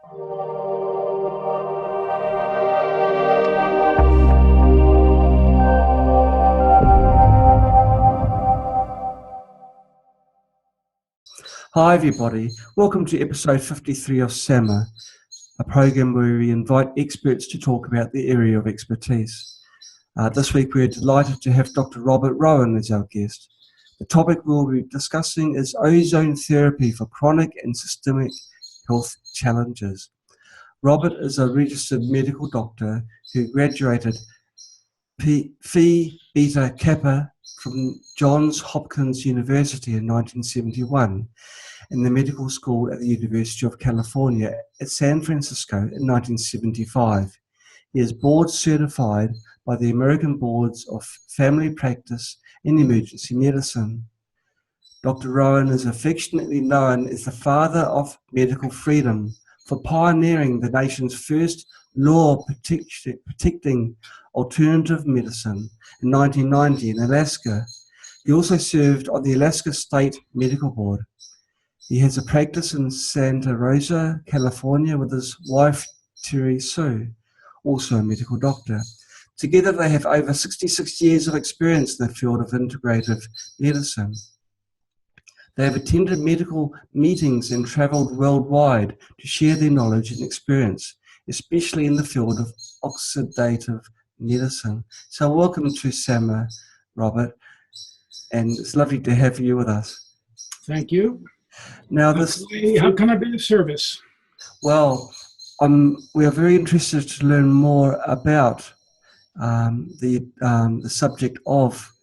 Hi everybody, welcome to episode 53 of SAMA, a program where we invite experts to talk about the area of expertise. This week we're delighted to have Dr. Robert Rowen as our guest. The topic we'll be discussing is ozone therapy for chronic and systemic health challenges. Robert is a registered medical doctor who graduated Phi Beta Kappa from Johns Hopkins University in 1971 and the medical school at the University of California at San Francisco in 1975. He is board certified by the American Boards of Family Practice and Emergency Medicine. Dr. Rowen is affectionately known as the father of medical freedom for pioneering the nation's first law protecting alternative medicine in 1990 in Alaska. He also served on the Alaska State Medical Board. He has a practice in Santa Rosa, California, with his wife, Terri Su, also a medical doctor. Together they have over 66 years of experience in the field of integrative medicine. They have attended medical meetings and travelled worldwide to share their knowledge and experience, especially in the field of oxidative medicine. So welcome to SAMA, Robert, and it's lovely to have you with us. Thank you. Now, how can I be of service? Well, we are very interested to learn more about the subject of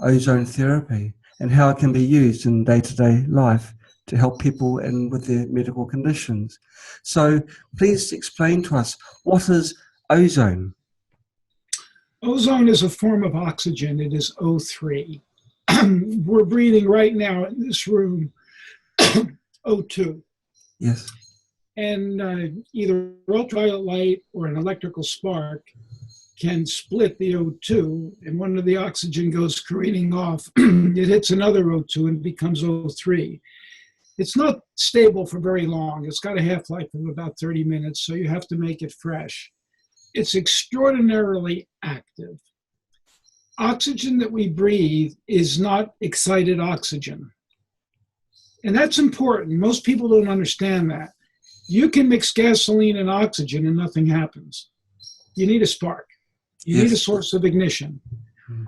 ozone therapy and how it can be used in day-to-day life to help people and with their medical conditions. So please explain to us, what is ozone? Ozone is a form of oxygen. It is O3. We're breathing right now in this room O2. Yes. And either ultraviolet light or an electrical spark can split the O2, and one of the oxygen goes careening off. It hits another O2 and becomes O3. It's not stable for very long. It's got a half-life of about 30 minutes, so you have to make it fresh. It's extraordinarily active. Oxygen that we breathe is not excited oxygen. And that's important. Most people don't understand that. You can mix gasoline and oxygen and nothing happens. You need a spark. You need a source of ignition.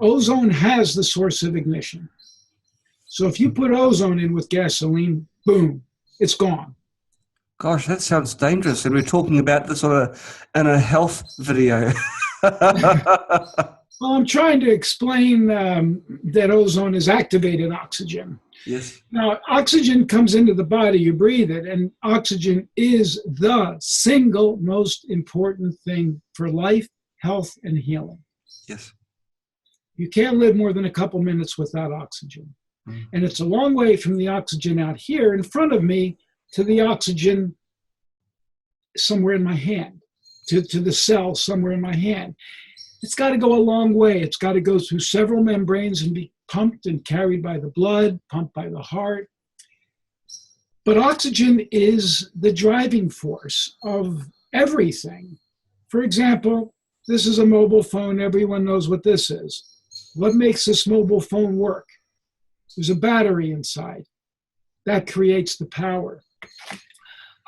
Ozone has the source of ignition. So if you put ozone in with gasoline, boom, it's gone. Gosh, that sounds dangerous. And we're talking about this in a health video. Well, I'm trying to explain that ozone is activated oxygen. Yes. Now, oxygen comes into the body, you breathe it, and oxygen is the single most important thing for life, health, and healing. Yes. You can't live more than a couple minutes without oxygen. And it's a long way from the oxygen out here in front of me to the oxygen somewhere in my hand, to the cell somewhere in my hand. It's got to go a long way. It's got to go through several membranes and be pumped and carried by the blood, pumped by the heart. But oxygen is the driving force of everything. For example, this is a mobile phone. Everyone knows what this is. What makes this mobile phone work? There's a battery inside. That creates the power.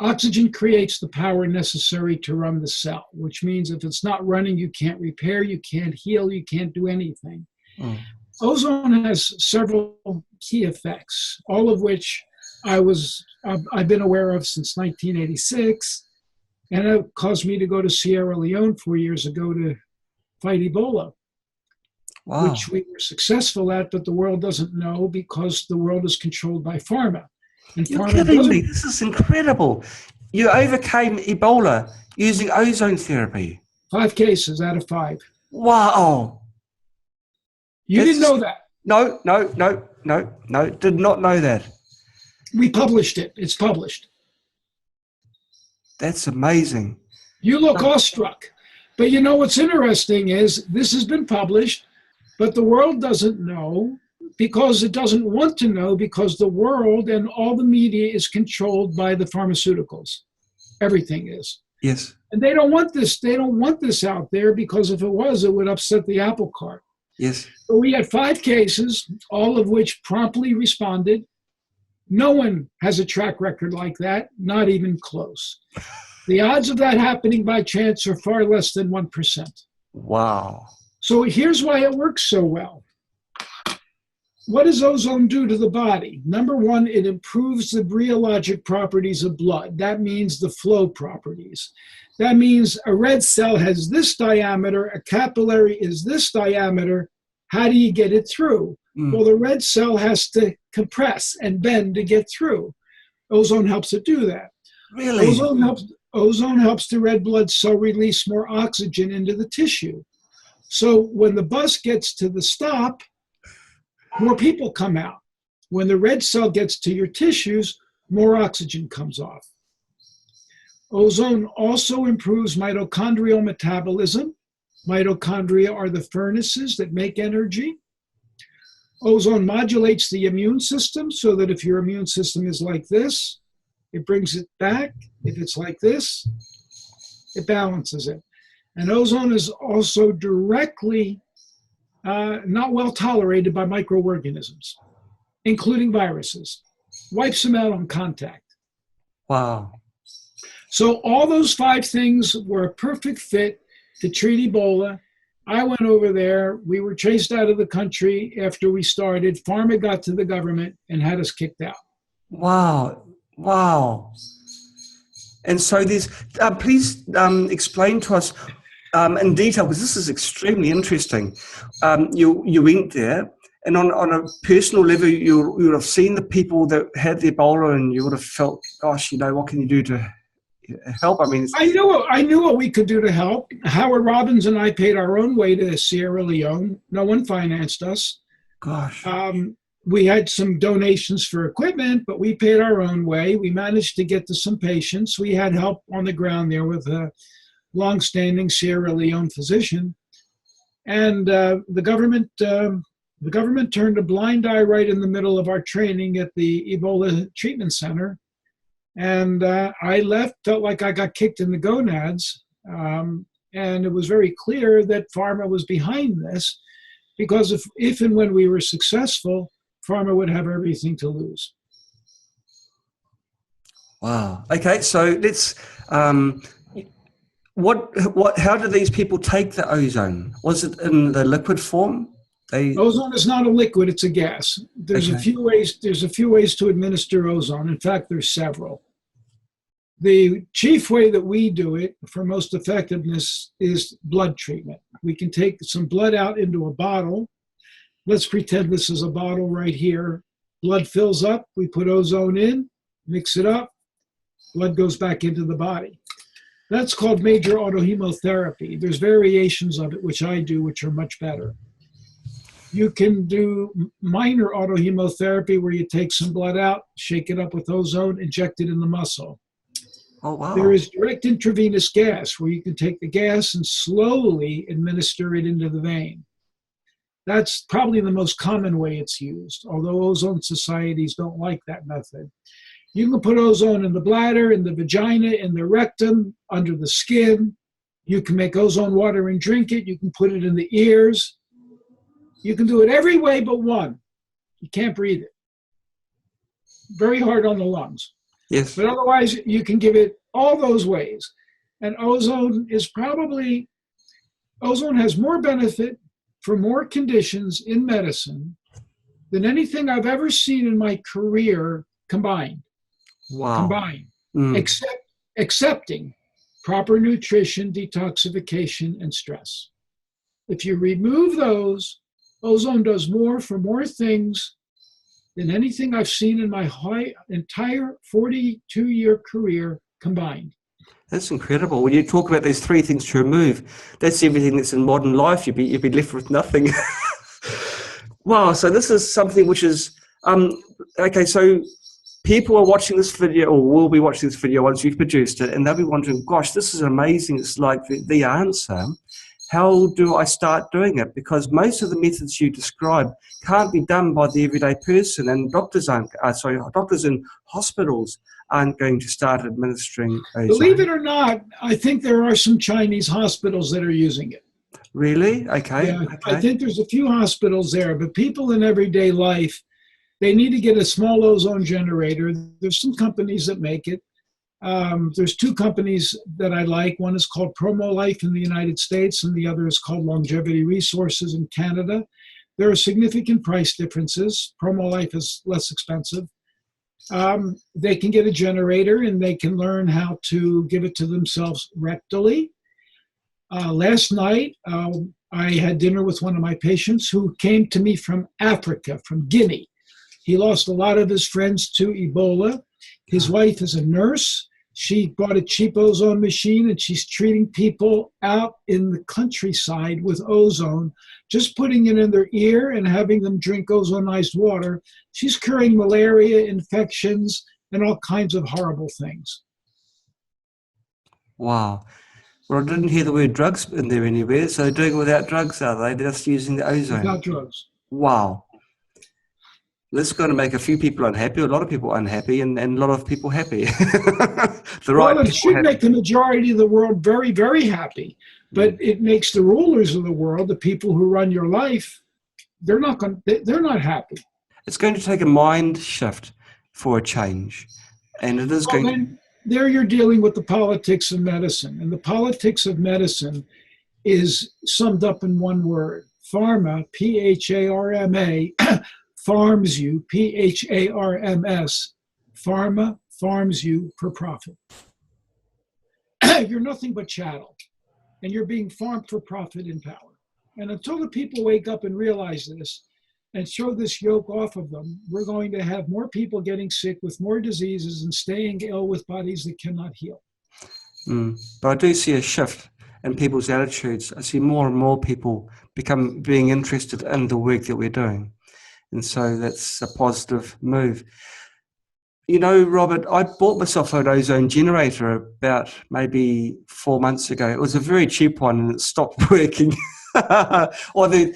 Oxygen creates the power necessary to run the cell, which means if it's not running, you can't repair, you can't heal, you can't do anything. Ozone has several key effects, all of which I've been aware of since 1986, and it caused me to go to Sierra Leone 4 years ago to fight Ebola. Wow. Which we were successful at, but the world doesn't know because the world is controlled by pharma. And You're kidding me. This is incredible. You overcame Ebola using ozone therapy. 5 cases out of 5. Wow. You didn't know that? No. Did not know that. We published it. It's published. That's amazing. You look awestruck. But you know what's interesting is this has been published, but the world doesn't know because it doesn't want to know, because the world and all the media is controlled by the pharmaceuticals. Everything is. Yes. And they don't want this. They don't want this out there, because if it was, it would upset the apple cart. Yes. So we had 5 cases, all of which promptly responded. No one has a track record like that, not even close. The odds of that happening by chance are far less than 1%. Wow. So here's why it works so well. What does ozone do to the body? Number one, it improves the rheologic properties of blood. That means the flow properties. That means a red cell has this diameter, a capillary is this diameter. How do you get it through? Well, the red cell has to compress and bend to get through. Ozone helps it do that. Really? Ozone helps the red blood cell release more oxygen into the tissue. So when the bus gets to the stop, more people come out. When the red cell gets to your tissues, more oxygen comes off. Ozone also improves mitochondrial metabolism. Mitochondria are the furnaces that make energy. Ozone modulates the immune system, so that if your immune system is like this, it brings it back. If it's like this, it balances it. And ozone is also directly not well tolerated by microorganisms, including viruses. Wipes them out on contact. Wow. So all those 5 things were a perfect fit to treat Ebola. I went over there. We were chased out of the country after we started. Pharma got to the government and had us kicked out. Wow. Wow. And so there's, please explain to us in detail, because this is extremely interesting. You went there, and on a personal level, you would have seen the people that had the Ebola, and you would have felt, gosh, what can you do to help? I mean, I knew what we could do to help. Howard Robbins and I paid our own way to Sierra Leone. No one financed us. Gosh. We had some donations for equipment, but we paid our own way. We managed to get to some patients. We had help on the ground there with a longstanding Sierra Leone physician. And the government turned a blind eye right in the middle of our training at the Ebola treatment center. And I left, felt like I got kicked in the gonads. And it was very clear that pharma was behind this, because if and when we were successful, pharma would have everything to lose. Wow. Okay, so let's. How do these people take the ozone? Was it in the liquid form? Ozone is not a liquid; it's a gas. There's a few ways. There's a few ways to administer ozone. In fact, there's several. The chief way that we do it for most effectiveness is blood treatment. We can take some blood out into a bottle. Let's pretend this is a bottle right here. Blood fills up. We put ozone in, mix it up. Blood goes back into the body. That's called major autohemotherapy. There's variations of it, which I do, which are much better. You can do minor autohemotherapy, where you take some blood out, shake it up with ozone, inject it in the muscle. Oh, wow. There is direct intravenous gas, where you can take the gas and slowly administer it into the vein. That's probably the most common way it's used, although ozone societies don't like that method. You can put ozone in the bladder, in the vagina, in the rectum, under the skin. You can make ozone water and drink it. You can put it in the ears. You can do it every way but one. You can't breathe it. Very hard on the lungs. Yes. But otherwise, you can give it all those ways. And ozone has more benefit for more conditions in medicine than anything I've ever seen in my career combined. Wow. Combined. Excepting proper nutrition, detoxification, and stress. If you remove those, ozone does more for more things than anything I've seen in my entire 42-year career combined. That's incredible. When you talk about those 3 things to remove, that's everything that's in modern life. You'd be left with nothing. Wow. So this is something which is okay. So people are watching this video, or will be watching this video once you've produced it, and they'll be wondering, "Gosh, this is amazing! It's like the answer. how do I start doing it? Because most of the methods you describe can't be done by the everyday person, and doctors in hospitals aren't going to start administering ozone. Believe it or not, I think there are some Chinese hospitals that are using it. Really? Okay. Yeah, Okay. I think there's a few hospitals there, but people in everyday life, they need to get a small ozone generator. There's some companies that make it. There's two companies that I like. One is called PromoLife in the United States, and the other is called Longevity Resources in Canada. There are significant price differences. PromoLife is less expensive. They can get a generator, and they can learn how to give it to themselves rectally. Last night, I had dinner with one of my patients who came to me from Africa, from Guinea. He lost a lot of his friends to Ebola. His wife is a nurse. She bought a cheap ozone machine, and she's treating people out in the countryside with ozone, just putting it in their ear and having them drink ozonized water. She's curing malaria, infections, and all kinds of horrible things. Wow. Well, I didn't hear the word drugs in there anywhere. So they're doing it without drugs, are they? They're just using the ozone. Without drugs. Wow. This is going to make a few people unhappy, a lot of people unhappy, and a lot of people happy. Well, it should make the majority of the world very, very happy. But it makes the rulers of the world, the people who run your life, they're not happy. It's going to take a mind shift for a change. And it is going to... There you're dealing with the politics of medicine. And the politics of medicine is summed up in one word. Pharma, P-H-A-R-M-A, farms you, P-H-A-R-M-S. Pharma farms you for profit. You're nothing but chattel. And you're being farmed for profit in power. And until the people wake up and realize this, and throw this yoke off of them, we're going to have more people getting sick with more diseases and staying ill with bodies that cannot heal. But I do see a shift in people's attitudes. I see more and more people being interested in the work that we're doing. And so that's a positive move. You know, Robert, I bought myself an ozone generator about maybe 4 months ago. It was a very cheap one and it stopped working. Or the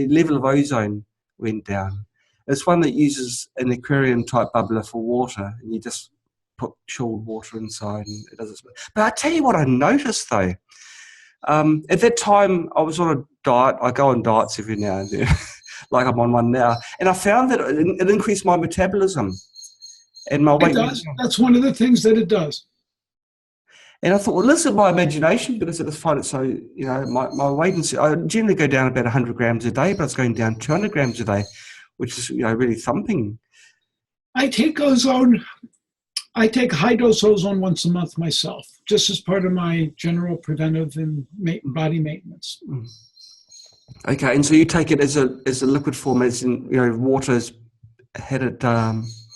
level of ozone went down. It's one that uses an aquarium type bubbler for water, and you just put chilled water inside and it does it. But I tell you what I noticed though, at that time I was on a diet. I go on diets every now and then, like I'm on one now, and I found that it increased my metabolism and my weight. It does. That's one of the things that it does. And I thought, well, this is my imagination, because I just find it so, you know, my weight, I generally go down about 100 grams a day, but it's going down 200 grams a day, which is, you know, really thumping. I take ozone. I take high-dose ozone once a month myself, just as part of my general preventive and body maintenance. Okay, and so you take it as a liquid form, as in, you know, water's had it...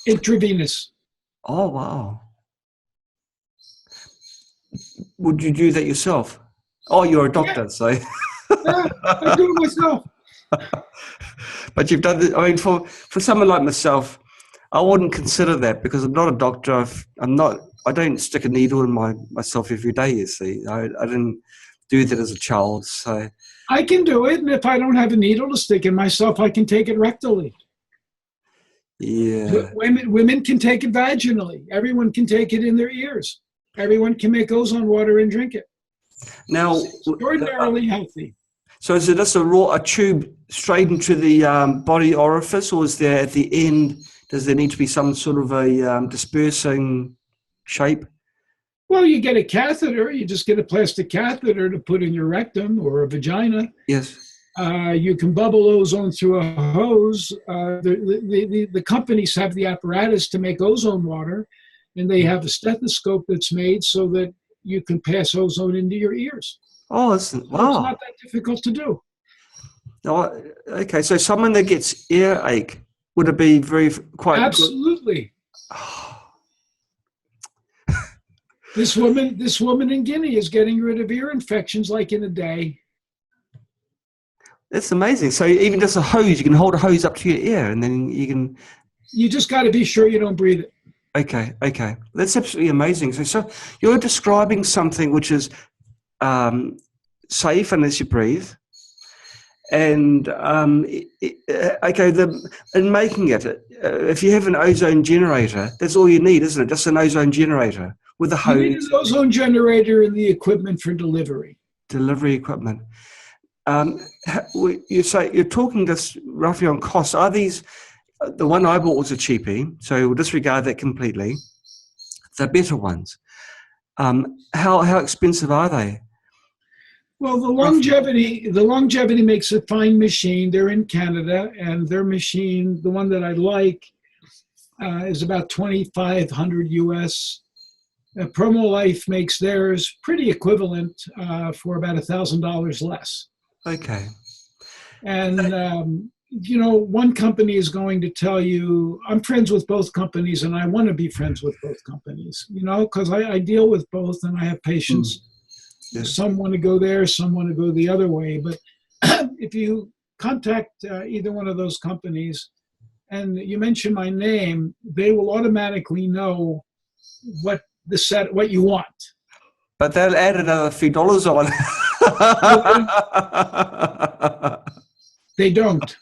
Intravenous. Oh, wow. Would you do that yourself? Oh, you're a doctor, yeah. So... Yeah, I do it myself. But you've done I mean, for someone like myself, I wouldn't consider that, because I'm not a doctor. I don't stick a needle in myself every day, you see. I didn't do that as a child, so... I can do it, and if I don't have a needle to stick in myself, I can take it rectally. Yeah. Women can take it vaginally. Everyone can take it in their ears. Everyone can make ozone water and drink it. Now, it's extraordinarily healthy. So is it just a tube straight into the body orifice, or is there at the end, does there need to be some sort of a dispersing shape? Well, you get a catheter. You just get a plastic catheter to put in your rectum or a vagina. Yes. You can bubble ozone through a hose. The companies have the apparatus to make ozone water, and they have a stethoscope that's made so that you can pass ozone into your ears. Oh, wow. It's not that difficult to do. Oh, okay, so someone that gets earache, would it be quite absolutely good? This woman in Guinea is getting rid of ear infections like in a day. That's amazing. So even just a hose, you can hold a hose up to your ear, and then you can... You just got to be sure you don't breathe it. Okay. That's absolutely amazing. So you're describing something which is safe unless you breathe. And in making it, if you have an ozone generator, that's all you need, isn't it? Just an ozone generator with a hose. You need an ozone generator and the equipment for delivery. Delivery equipment. You say you're talking just roughly on costs. Are these the one I bought was a cheapie, so we'll disregard that completely. The better ones, how expensive are they? Well, the longevity makes a fine machine. They're in Canada, and their machine, the one that I like, is about $2,500 US. Promo Life makes theirs pretty equivalent for about $1,000 less. Okay. And one company is going to tell you, I'm friends with both companies, and I want to be friends with both companies. Because I deal with both, and I have patients. Yeah. Some want to go there, some want to go the other way. But if you contact either one of those companies and you mention my name, they will automatically know what you want. But they'll add another few dollars on. They don't.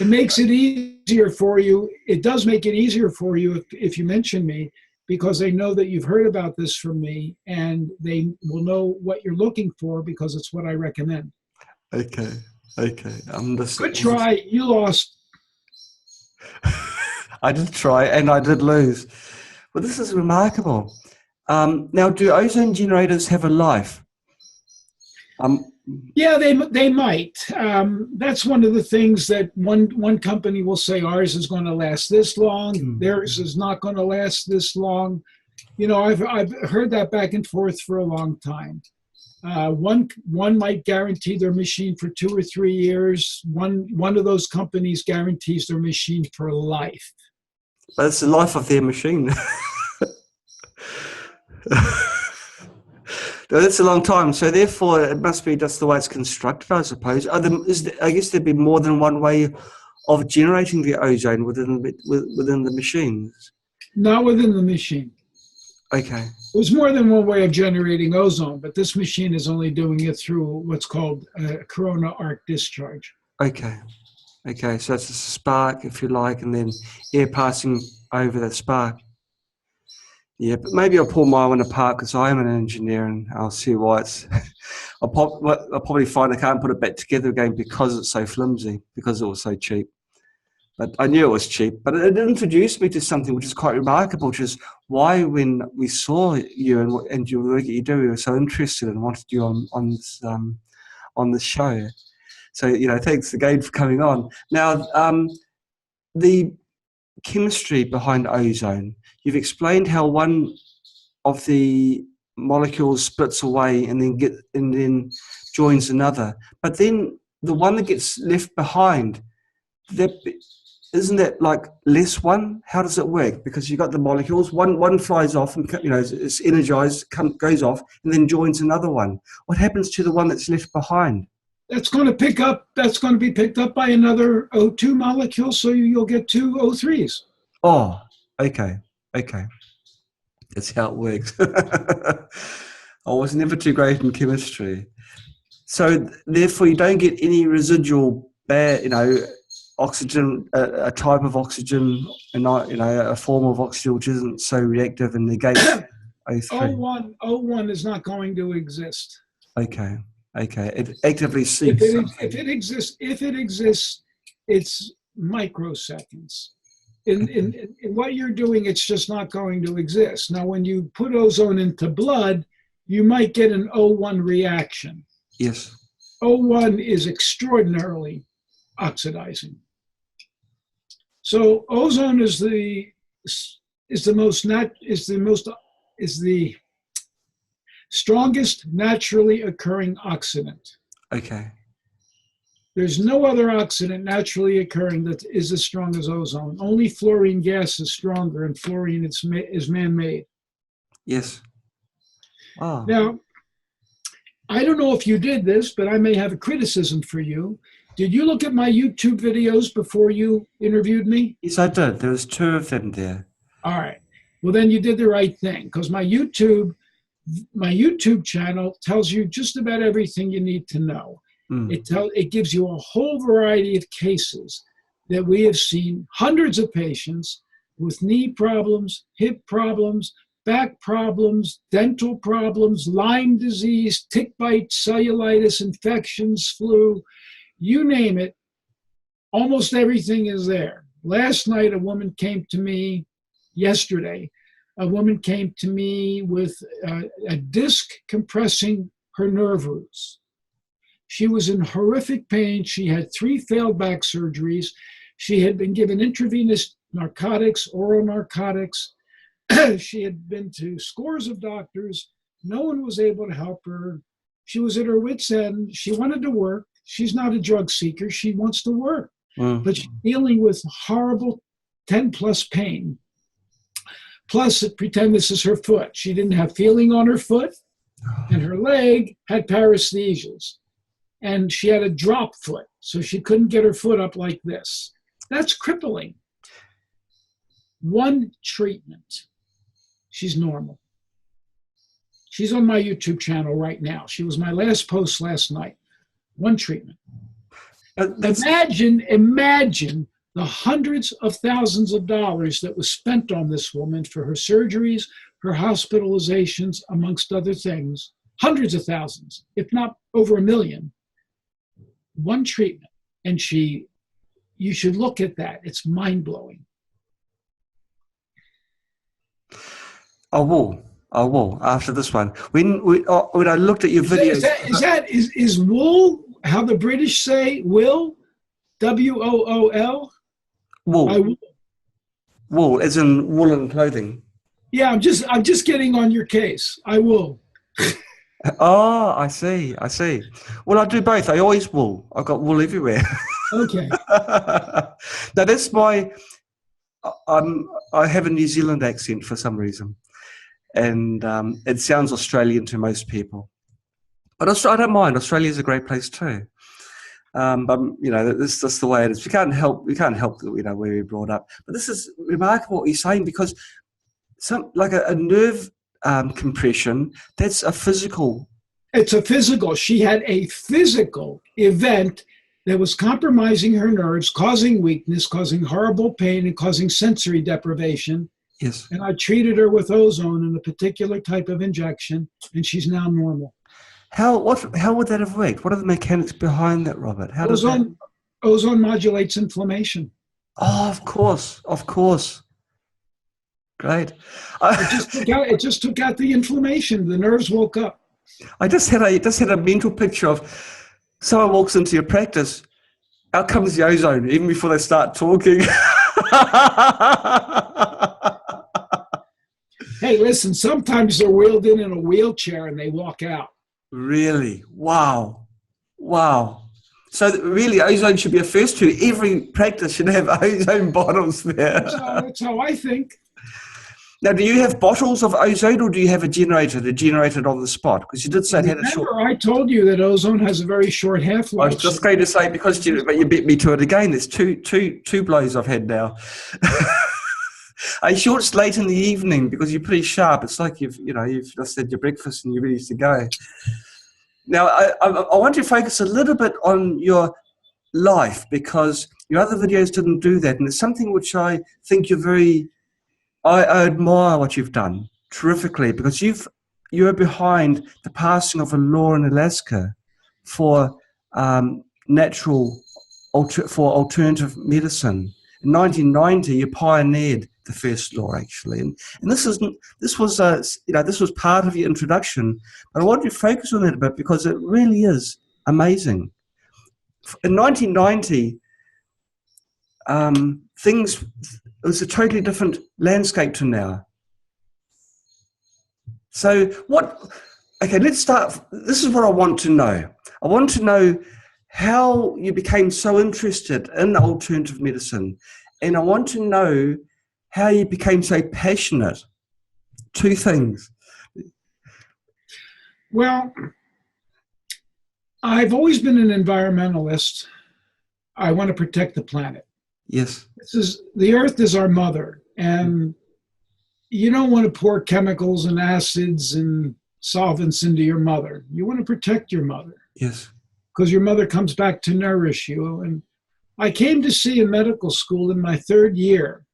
It makes it easier for you. It does make it easier for you if you mention me, because they know that you've heard about this from me, and they will know what you're looking for because it's what I recommend. Okay. Good try. You lost. I did try, and I did lose. Well, this is remarkable. Now, do ozone generators have a life? Yeah, they might. That's one of the things that one company will say, ours is going to last this long, theirs is not going to last this long. I've heard that back and forth for a long time. One might guarantee their machine for 2 or 3 years. One of those companies guarantees their machine for life. But it's the life of their machine. That's a long time, so therefore it must be just the way it's constructed, I suppose. I guess there'd be more than one way of generating the ozone within the machines. Not within the machine. Okay. There's more than one way of generating ozone, but this machine is only doing it through what's called a corona arc discharge. Okay, so it's a spark, if you like, and then air passing over that spark. Yeah, but maybe I'll pull my one apart because I am an engineer, and I'll see why it's. I'll probably find I can't put it back together again because it's so flimsy, because it was so cheap. But I knew it was cheap. But it introduced me to something which is quite remarkable, which is why when we saw you and your work that you do, we were so interested and wanted you on the show. So thanks again for coming on. Now, the chemistry behind ozone. You've explained how one of the molecules splits away and then joins another. But then the one that gets left behind, isn't that like less one? How does it work? Because you've got the molecules, one flies off and it's energized, goes off, and then joins another one. What happens to the one that's left behind? That's going to be picked up by another O2 molecule, so you'll get 2 O3s. Oh, okay. That's how it works. I was never too great in chemistry. So therefore you don't get any residual bad, oxygen, a type of oxygen, and a form of oxygen which isn't so reactive and negates O3. O1 is not going to exist. Okay. It actively seeks. If it exists, it's microseconds. In what you're doing, it's just not going to exist. Now, when you put ozone into blood, you might get an O1 reaction. Yes. O1 is extraordinarily oxidizing. So ozone is the strongest naturally occurring oxidant. Okay. There's no other oxidant naturally occurring that is as strong as ozone. Only fluorine gas is stronger, and fluorine is man-made. Yes. Wow. Now, I don't know if you did this, but I may have a criticism for you. Did you look at my YouTube videos before you interviewed me? Yes, I did. There was 2 of them there. All right. Well, then you did the right thing, because my YouTube My YouTube channel tells you just about everything you need to know. It gives you a whole variety of cases that we have seen, hundreds of patients with knee problems, hip problems, back problems, dental problems, Lyme disease, tick bite, cellulitis, infections, flu, you name it, almost everything is there. Last night, yesterday, a woman came to me with a disc compressing her nerve roots. She was in horrific pain. She had 3 failed back surgeries. She had been given intravenous narcotics, oral narcotics. She had been to scores of doctors. No one was able to help her. She was at her wit's end. She wanted to work. She's not a drug seeker. She wants to work. But she's dealing with horrible 10+ pain. Plus, pretend this is her foot. She didn't have feeling on her foot, and her leg had paresthesias. And she had a drop foot, so she couldn't get her foot up like this. That's crippling. 1 treatment. She's normal. She's on my YouTube channel right now. She was my last post last night. 1 treatment. Imagine the hundreds of thousands of dollars that was spent on this woman for her surgeries, her hospitalizations, amongst other things. Hundreds of thousands, if not over $1 million. 1 treatment. And you should look at that. It's mind-blowing. I will after this one. When I looked at your videos, is wool how the British say will? WOOL? Wool. Wool, as in woolen clothing. Yeah, I'm just getting on your case. I will. Oh, I see. Well, I do both. I always wool. I've got wool everywhere. Okay. Now that's I have a New Zealand accent for some reason, and it sounds Australian to most people. But I don't mind. Australia's a great place too. But this is just the way it is. We can't help where we're brought up. But this is remarkable what you're saying, because like a nerve compression, that's a physical. It's a physical. She had a physical event that was compromising her nerves, causing weakness, causing horrible pain, and causing sensory deprivation. Yes. And I treated her with ozone and a particular type of injection, and she's now normal. How would that have worked? What are the mechanics behind that, Robert? How does ozone modulates inflammation. Oh, of course. Great. It just took out the inflammation. The nerves woke up. I just had a mental picture of someone walks into your practice, out comes the ozone even before they start talking. Hey, listen, sometimes they're wheeled in a wheelchair and they walk out. Really? Wow. So really, ozone should be a first to. Every practice should have ozone bottles there. That's how I think. Now, do you have bottles of ozone, or do you have a generator to generate it on the spot? Because you did say it had a short... I told you that ozone has a very short half-life. I was just going to say, but you beat me to it again. There's two blows I've had now. I shorts late in the evening because you're pretty sharp. It's like you've just had your breakfast and you're ready to go. Now, I want to focus a little bit on your life, because your other videos didn't do that. And it's something which I think you're very... I admire what you've done terrifically, because you're behind the passing of a law in Alaska for alternative medicine. In 1990, you pioneered the first law, actually, and this was part of your introduction. But I want to focus on that a bit because it really is amazing. In 1990, it was a totally different landscape to now. So let's start. This is what I want to know. I want to know how you became so interested in alternative medicine. And I want to know how you became so passionate. 2 things. Well, I've always been an environmentalist. I want to protect the planet. Yes. The earth is our mother, and you don't want to pour chemicals and acids and solvents into your mother. You want to protect your mother. Yes. Because your mother comes back to nourish you. And I came to see in medical school in my third year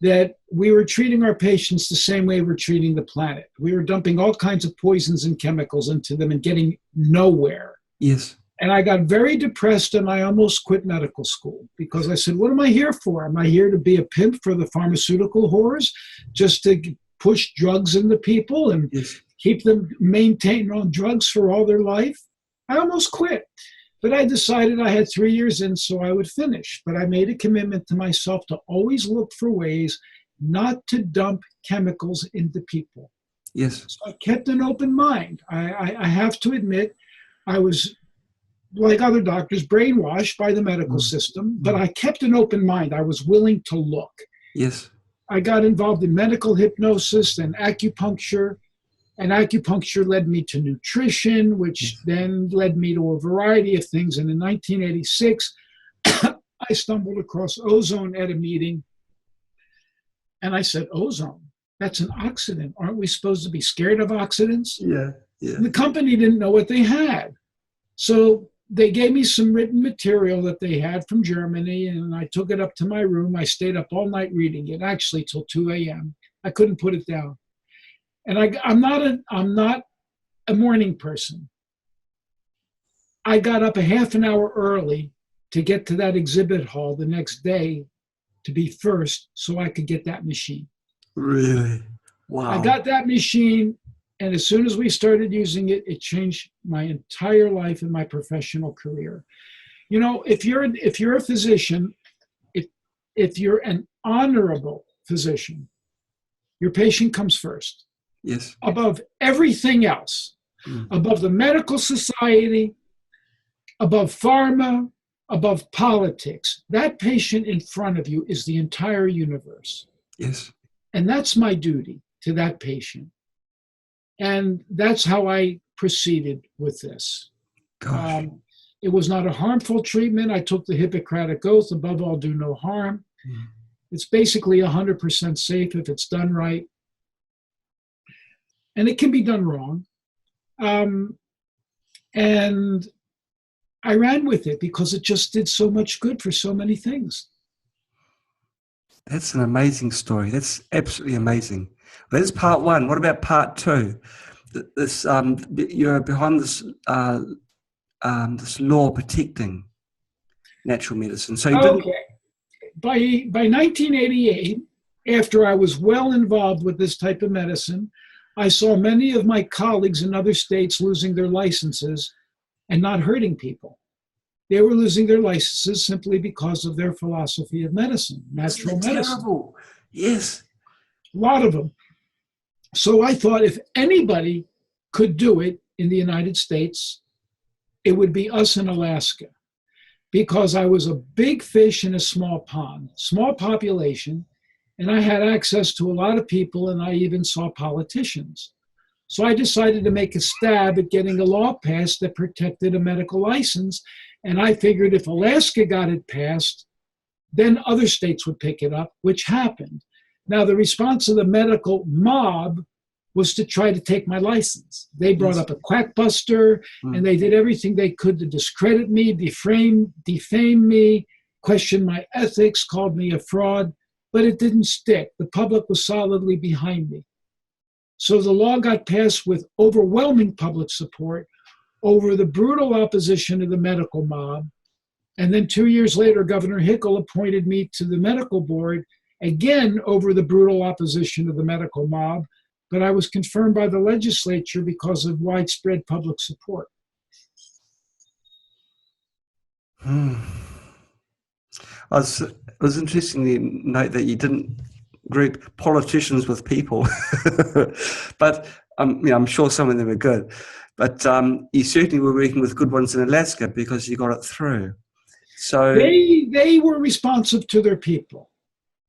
that we were treating our patients the same way we're treating the planet. We were dumping all kinds of poisons and chemicals into them and getting nowhere. Yes. And I got very depressed and I almost quit medical school because I said, what am I here for? Am I here to be a pimp for the pharmaceutical whores, just to push drugs into people and keep them maintained on drugs for all their life? I almost quit. But I decided I had 3 years in, so I would finish. But I made a commitment to myself to always look for ways not to dump chemicals into people. Yes. So I kept an open mind. I have to admit, I was, like other doctors, brainwashed by the medical system, but I kept an open mind. I was willing to look. Yes. I got involved in medical hypnosis and acupuncture. And acupuncture led me to nutrition, which then led me to a variety of things. And in 1986, I stumbled across ozone at a meeting. And I said, ozone, that's an oxidant. Aren't we supposed to be scared of oxidants? Yeah. And the company didn't know what they had. So they gave me some written material that they had from Germany, and I took it up to my room. I stayed up all night reading it, actually till 2 a.m. I couldn't put it down. And I'm not a morning person. I got up a half an hour early to get to that exhibit hall the next day to be first so I could get that machine. Really? Wow. I got that machine, and as soon as we started using it, it changed my entire life and my professional career. You know, if you're a physician, if you're an honorable physician, your patient comes first. Yes. Above everything else, above the medical society, above pharma, above politics. That patient in front of you is the entire universe. Yes. And that's my duty to that patient. And that's how I proceeded with this. It was not a harmful treatment. I took the Hippocratic Oath, above all, do no harm. It's basically 100% safe if it's done right. And it can be done wrong. And I ran with it because it just did so much good for so many things. That's an amazing story. That's absolutely amazing. That's part one. What about part two? This you're behind this this law protecting natural medicine. So you didn't. By 1988, after I was well involved with this type of medicine, I saw many of my colleagues in other states losing their licenses and not hurting people. They were losing their licenses simply because of their philosophy of medicine, natural medicine. Terrible. Yes. A lot of them. So I thought if anybody could do it in the United States, it would be us in Alaska, because I was a big fish in a small pond, small population, and I had access to a lot of people, and I even saw politicians. So I decided to make a stab at getting a law passed that protected a medical license. And I figured if Alaska got it passed, then other states would pick it up, which happened. Now, the response of the medical mob was to try to take my license. They brought up a quackbuster, and they did everything they could to discredit me, defame me, question my ethics, called me a fraud, but it didn't stick. The public was solidly behind me. So the law got passed with overwhelming public support over the brutal opposition of the medical mob. And then 2 years later, Governor Hickel appointed me to the medical board, again over the brutal opposition of the medical mob. But I was confirmed by the legislature because of widespread public support. It was interesting to note that you didn't group politicians with people, but I'm sure some of them are good. But you certainly were working with good ones in Alaska because you got it through. So they were responsive to their people,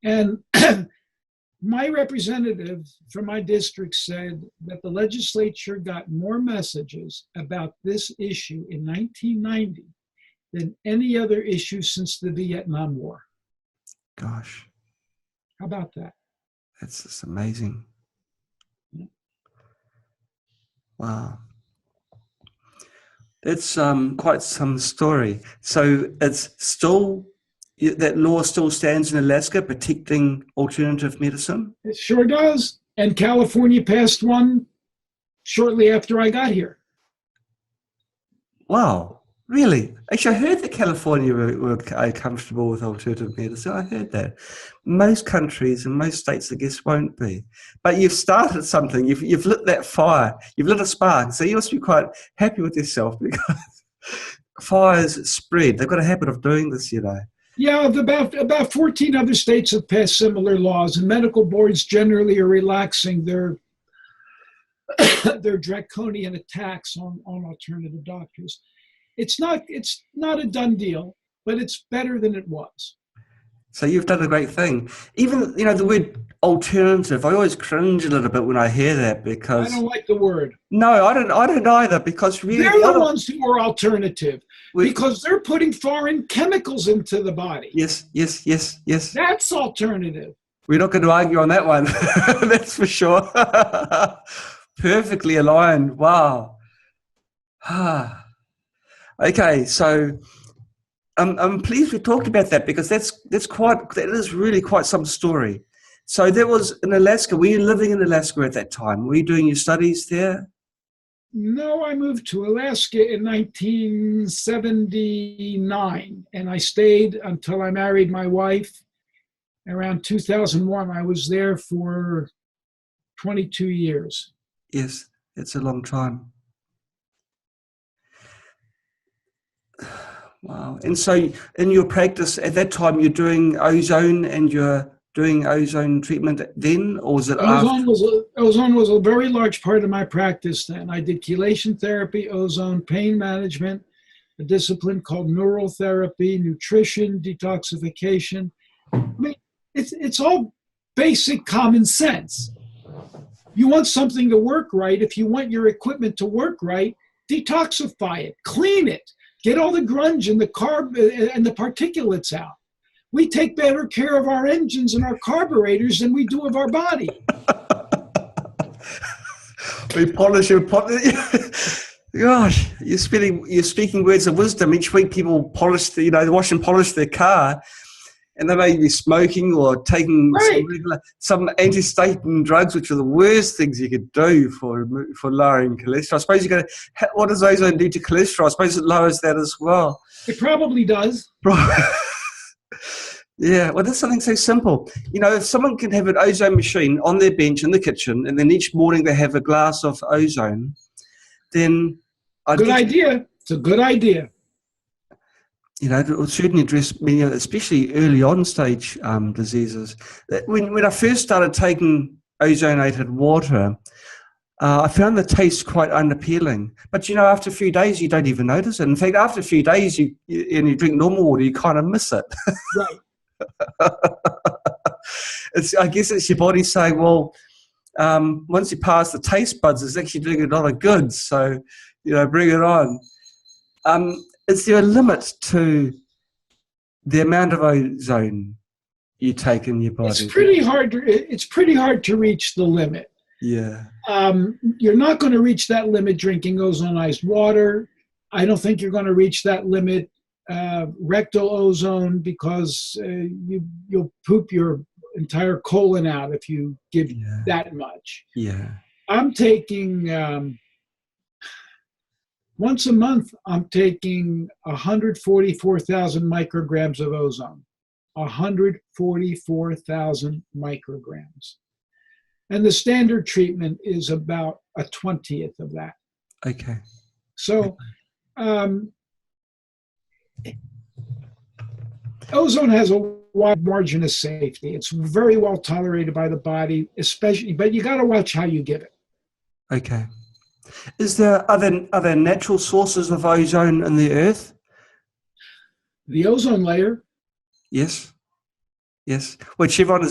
and my representative from my district said that the legislature got more messages about this issue in 1990 than any other issue since the Vietnam War. Gosh. How about that? That's just amazing. Yeah. Wow. That's quite some story. So it's still, that law still stands in Alaska protecting alternative medicine? It sure does. And California passed one shortly after I got here. Wow, really? Actually, I heard that California were comfortable with alternative medicine. I heard that. Most countries and most states, I guess, won't be. But you've started something. You've lit that fire. You've lit a spark. So you must be quite happy with yourself because fires spread. They've got a habit of doing this, you know. Yeah, about 14 other states have passed similar laws, and medical boards generally are relaxing their their draconian attacks on alternative doctors. It's not a done deal, but it's better than it was. So you've done a great thing. Even, you know, the word alternative, I always cringe a little bit when I hear that because... I don't like the word. No, I don't either because really... They're the ones who are alternative because they're putting foreign chemicals into the body. Yes. That's alternative. We're not going to argue on that one. That's for sure. Perfectly aligned. Wow. Okay, so I'm pleased we talked about that because that is really quite some story. So that was in Alaska. Were you living in Alaska at that time? Were you doing your studies there? No, I moved to Alaska in 1979, and I stayed until I married my wife. Around 2001, I was there for 22 years. Yes, it's a long time. Wow. And so in your practice at that time, you're doing ozone and you're doing ozone treatment then, or was it ozone was a very large part of my practice then. I did chelation therapy, ozone, pain management, a discipline called neural therapy, nutrition, detoxification. I mean, it's all basic common sense. You want something to work right. If you want your equipment to work right, detoxify it, clean it, get all the grunge and the carb and the particulates out. We take better care of our engines and our carburetors than we do of our body. We polish your gosh, you're speaking words of wisdom. Each week people polish, they wash and polish their car, and they may be smoking or taking some anti-statin drugs, which are the worst things you could do for lowering cholesterol. I suppose what does ozone do to cholesterol? I suppose it lowers that as well. It probably does. Yeah, well, that's something so simple. If someone can have an ozone machine on their bench in the kitchen, and then each morning they have a glass of ozone, then... Good idea. It's a good idea. It will certainly address many, especially early on stage diseases. When I first started taking ozonated water, I found the taste quite unappealing. But after a few days, you don't even notice it. In fact, after a few days, and you drink normal water, you kind of miss it. Right. I guess it's your body saying, well, once you pass the taste buds, it's actually doing a lot of good. So, bring it on. Is there a limit to the amount of ozone you take in your body? It's pretty hard to reach the limit. Yeah. You're not going to reach that limit drinking ozonized water. I don't think you're going to reach that limit rectal ozone because you'll poop your entire colon out if you give that much. Yeah. I'm taking... once a month, I'm taking 144,000 micrograms of ozone. 144,000 micrograms. And the standard treatment is about a 20th of that. Okay. So ozone has a wide margin of safety. It's very well tolerated by the body, but you got to watch how you give it. Okay. Is there other natural sources of ozone in the earth? The ozone layer. Yes, which everyone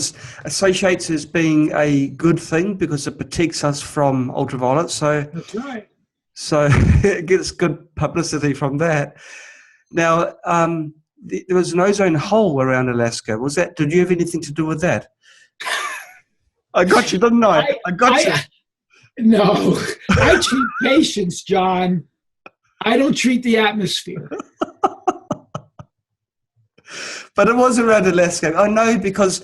associates as being a good thing because it protects us from ultraviolet. So that's right. So it gets good publicity from that. Now, there was an ozone hole around Alaska. Did you have anything to do with that? I got you, didn't I? I got you. No, I treat patients, John. I don't treat the atmosphere. But it was around Alaska. I know because...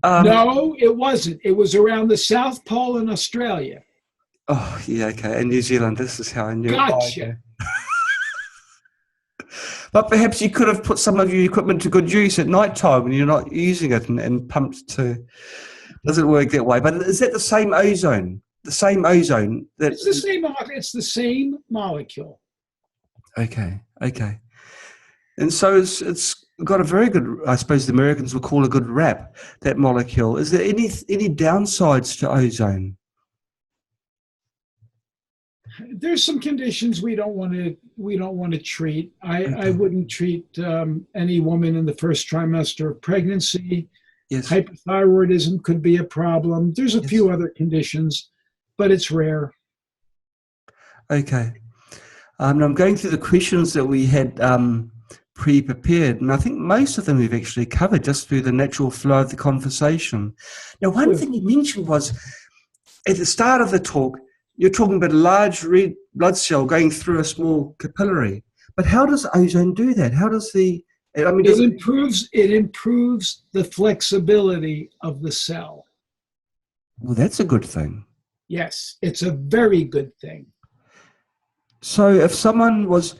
No, it wasn't. It was around the South Pole in Australia. Oh, yeah, okay. And New Zealand, this is how I knew. Gotcha. Oh, okay. But perhaps you could have put some of your equipment to good use at night time when you're not using it and pumped to... Doesn't work that way. But is that the same ozone? The same ozone? It's the same. It's the same molecule. Okay. And so it's got a very good, I suppose the Americans would call a good rap, that molecule. Is there any downsides to ozone? There's some conditions we don't want to treat. I wouldn't treat any woman in the first trimester of pregnancy. Yes. Hypothyroidism could be a problem. There's a few other conditions, but it's rare. Okay. I'm going through the questions that we had pre-prepared, and I think most of them we've actually covered just through the natural flow of the conversation. Now, one thing you mentioned was, at the start of the talk, you're talking about a large red blood cell going through a small capillary. But how does ozone do that? How does the... I mean, it improves the flexibility of the cell. Well, that's a good thing. Yes, it's a very good thing. So if someone was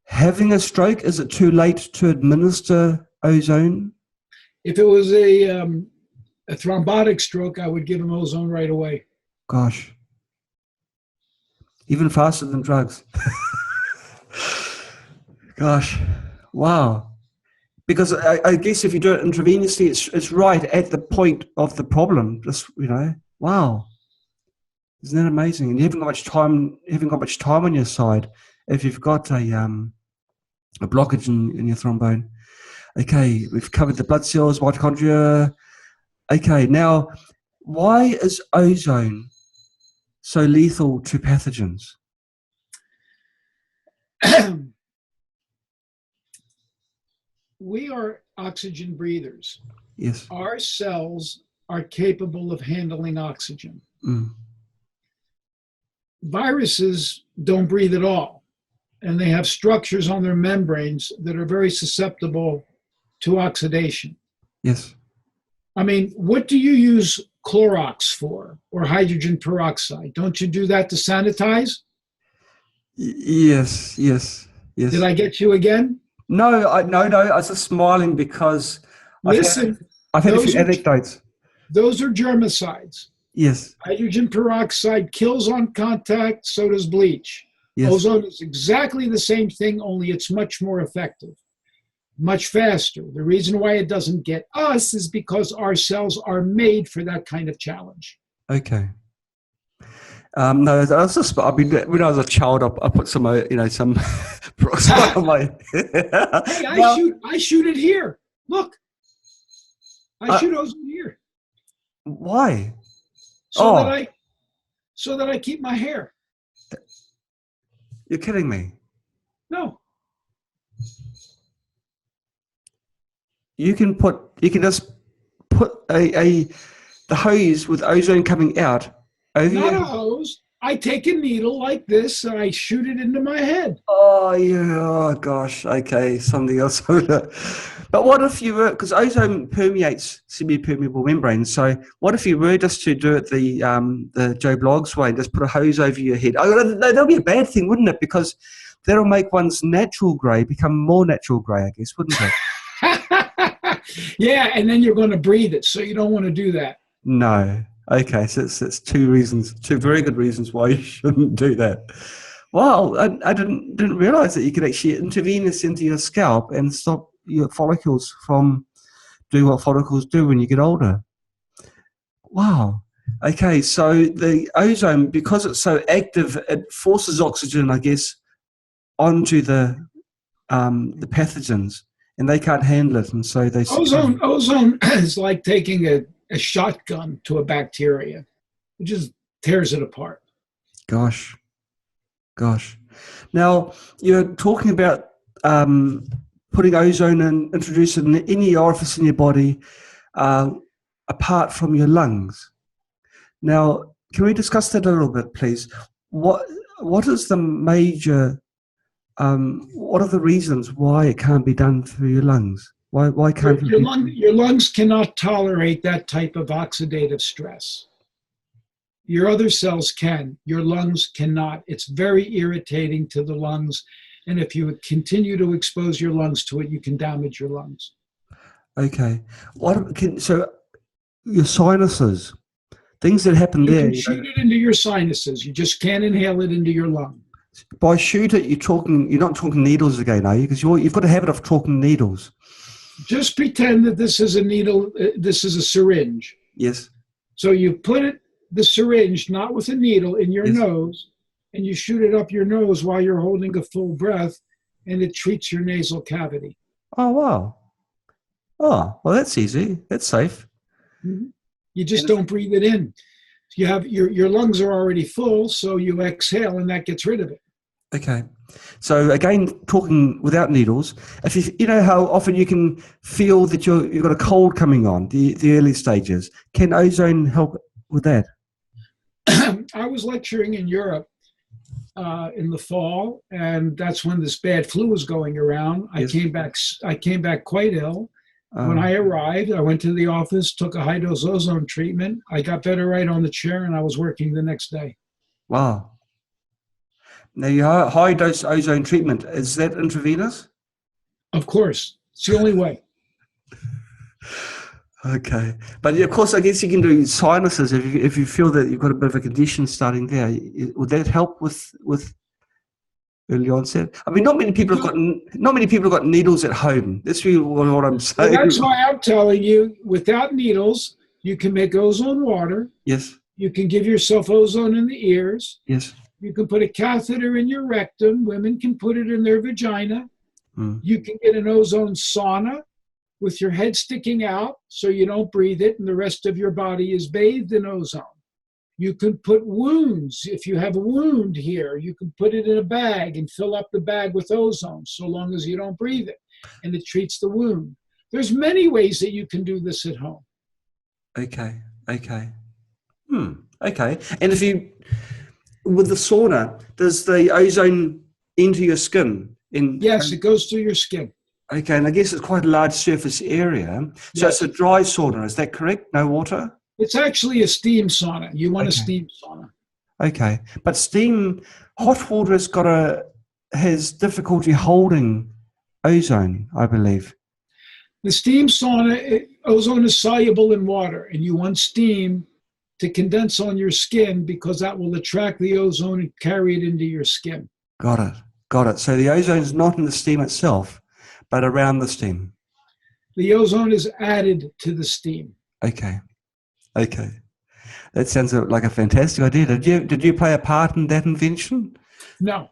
having a stroke, is it too late to administer ozone? If it was a thrombotic stroke, I would give them ozone right away. Gosh. Even faster than drugs. Gosh. Wow. Because I guess if you do it intravenously, it's right at the point of the problem. Just, wow. Isn't that amazing? And you haven't got much time on your side if you've got a blockage in your thrombone. Okay, we've covered the blood cells, mitochondria. Okay, now, why is ozone so lethal to pathogens? We are oxygen breathers. Yes. Our cells are capable of handling oxygen. Mm. Viruses don't breathe at all, and they have structures on their membranes that are very susceptible to oxidation. Yes. I mean, what do you use Clorox for, or hydrogen peroxide? Don't you do that to sanitize? Yes. Did I get you again? No. I was just smiling because I've had a few anecdotes. Those are germicides. Yes. Hydrogen peroxide kills on contact, so does bleach. Yes. Ozone is exactly the same thing, only it's much more effective, much faster. The reason why it doesn't get us is because our cells are made for that kind of challenge. Okay. No, I was just, when I was a child, I put some peroxide on my... Hey, I shoot it here. Look. I shoot ozone here. Why? So that I keep my hair. You're kidding me. No. You can just put the hose with ozone coming out over Not a hose. I take a needle like this and I shoot it into my head. Oh, yeah. Oh, gosh. Okay. Something else. But what if you were, because ozone permeates semi-permeable membranes, so what if you were just to do it the Joe Bloggs way and just put a hose over your head? Oh, that'll be a bad thing, wouldn't it? Because that'll make one's natural grey become more natural grey, I guess, wouldn't it? Yeah, and then you're going to breathe it, so you don't want to do that. No. Okay, so it's two very good reasons why you shouldn't do that. Well, I didn't realize that you could actually intervene this into your scalp and stop your follicles from doing what follicles do when you get older. Wow. Okay, so the ozone, because it's so active, it forces oxygen, I guess, onto the pathogens, and they can't handle it, and so they... Ozone is like taking a shotgun to a bacteria. It just tears it apart. Gosh. Now, you're talking about putting ozone and introducing it in any orifice in your body apart from your lungs. Now, can we discuss that a little bit, please? What is the major? What are the reasons why it can't be done through your lungs? Why can't your lungs cannot tolerate that type of oxidative stress? Your other cells can. Your lungs cannot. It's very irritating to the lungs. And if you continue to expose your lungs to it, you can damage your lungs. Okay. So your sinuses, things that happen there. You can shoot it into your sinuses. You just can't inhale it into your lung. By shoot it, you're not talking needles again, are you? Because you've got a habit of talking needles. Just pretend that this is a needle, this is a syringe. Yes. So you put the syringe, not with a needle, in your nose, and you shoot it up your nose while you're holding a full breath, and it treats your nasal cavity. Oh, wow. Oh, well, that's easy. That's safe. Mm-hmm. You just don't breathe it in. You have your lungs are already full, so you exhale, and that gets rid of it. Okay. So again, talking without needles, if you know how often you can feel that you've got a cold coming on, the early stages, can ozone help with that? I was lecturing in Europe in the fall, and that's when this bad flu was going around. Yes. I came back quite ill. When I arrived, I went to the office, took a high-dose ozone treatment. I got better right on the chair, and I was working the next day. Wow. Now, your high-dose ozone treatment, is that intravenous? Of course. It's the only way. Okay. But, of course, I guess you can do sinuses if you feel that you've got a bit of a condition starting there. Would that help with early onset? I mean, not many people have got needles at home. That's really what I'm saying. Well, that's why I'm telling you, without needles, you can make ozone water. Yes. You can give yourself ozone in the ears. Yes. You can put a catheter in your rectum. Women can put it in their vagina. You can get an ozone sauna with your head sticking out so you don't breathe it and the rest of your body is bathed in ozone. You can put wounds. If you have a wound here, you can put it in a bag and fill up the bag with ozone so long as you don't breathe it, and it treats the wound. There's many ways that you can do this at home. Okay. Okay. Okay. And with the sauna, does the ozone enter your skin? Yes, it goes through your skin. Okay, and I guess it's quite a large surface area. So It's a dry sauna, is that correct? No water? It's actually a steam sauna. You want a steam sauna. Okay, but hot water has difficulty holding ozone, I believe. The steam sauna, ozone is soluble in water, and you want steam to condense on your skin because that will attract the ozone and carry it into your skin. Got it. So the ozone is not in the steam itself, but around the steam. The ozone is added to the steam. Okay. That sounds like a fantastic idea. Did you play a part in that invention? No,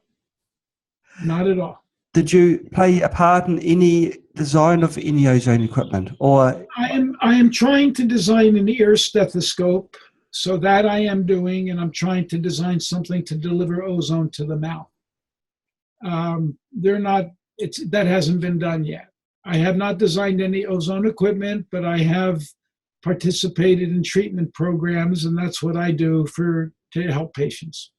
not at all. Did you play a part in any design of any ozone equipment? Or I am trying to design an ear stethoscope, so that I am doing, and I'm trying to design something to deliver ozone to the mouth. That hasn't been done yet. I have not designed any ozone equipment, but I have participated in treatment programs, and that's what I do to help patients.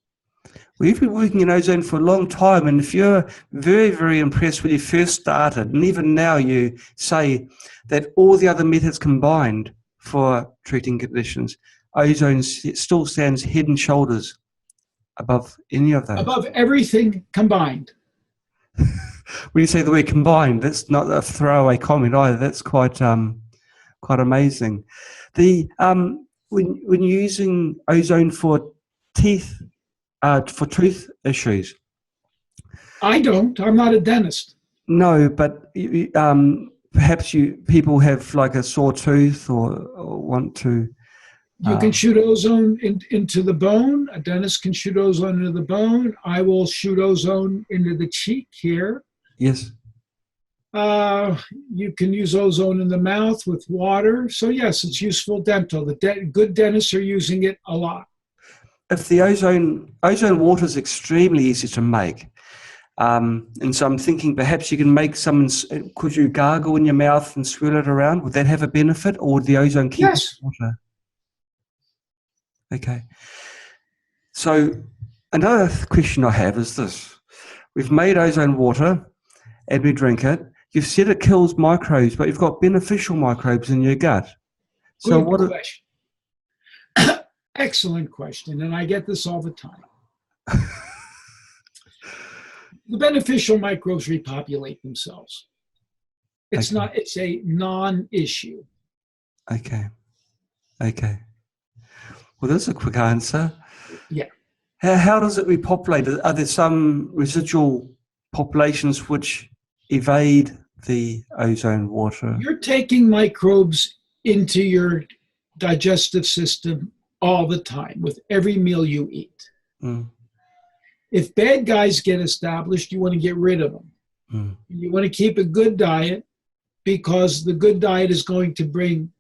Well, you've been working in ozone for a long time, and if you're very, very impressed when you first started, and even now you say that all the other methods combined for treating conditions, ozone still stands head and shoulders above any of those. Above everything combined. When you say the word combined, that's not a throwaway comment either. That's quite amazing. When you're using ozone for teeth, for tooth issues. I'm not a dentist. No, but perhaps people have like a sore tooth or want to. You can shoot ozone into the bone. A dentist can shoot ozone into the bone. I will shoot ozone into the cheek here. Yes. You can use ozone in the mouth with water. So yes, it's useful dental. Good dentists are using it a lot. If the ozone water is extremely easy to make, and so I'm thinking perhaps you can make could you gargle in your mouth and swirl it around? Would that have a benefit, or would the ozone keep the water? Okay. So another question I have is this. We've made ozone water and we drink it. You've said it kills microbes, but you've got beneficial microbes in your gut. So Good question. Excellent question, and I get this all the time. The beneficial microbes repopulate themselves. It's a non-issue. Okay. Well, that's a quick answer. Yeah. How does it repopulate? Are there some residual populations which evade the ozone water? You're taking microbes into your digestive system all the time with every meal you eat. Mm. If bad guys get established, you want to get rid of them. Mm. You want to keep a good diet because the good diet is going to bring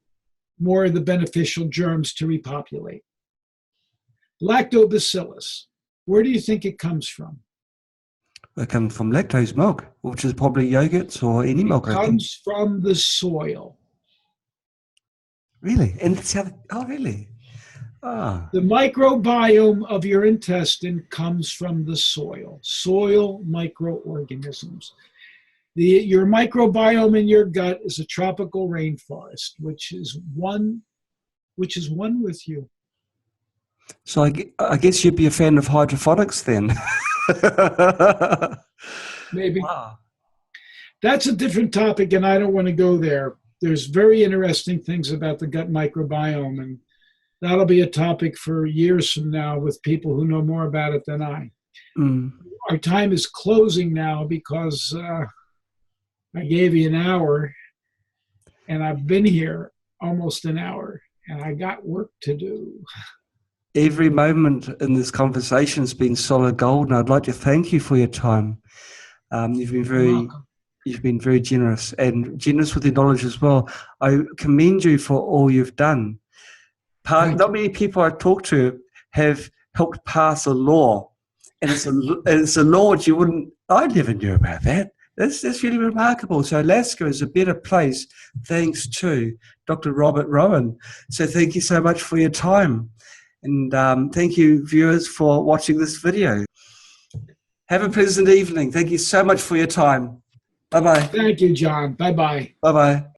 more of the beneficial germs to repopulate. Lactobacillus, where do you think it comes from? It comes from lactose milk, which is probably yogurts or any milk. It comes from the soil. Really? And that's how? Oh, really? Ah. The microbiome of your intestine comes from the soil microorganisms. Your microbiome in your gut is a tropical rainforest, which is one with you. So I guess you'd be a fan of hydroponics then. Maybe. Wow. That's a different topic, and I don't want to go there. There's very interesting things about the gut microbiome, and that'll be a topic for years from now with people who know more about it than I. Mm. Our time is closing now because I gave you an hour, and I've been here almost an hour, and I got work to do. Every moment in this conversation has been solid gold, and I'd like to thank you for your time. You've been very generous and generous with your knowledge as well. I commend you for all you've done. Not many people I've talked to have helped pass a law, and it's a law which I never knew about that. That's really remarkable. So Alaska is a better place thanks to Dr. Robert Rowen. So thank you so much for your time. And thank you, viewers, for watching this video. Have a pleasant evening. Thank you so much for your time. Bye-bye. Thank you, John. Bye-bye. Bye-bye.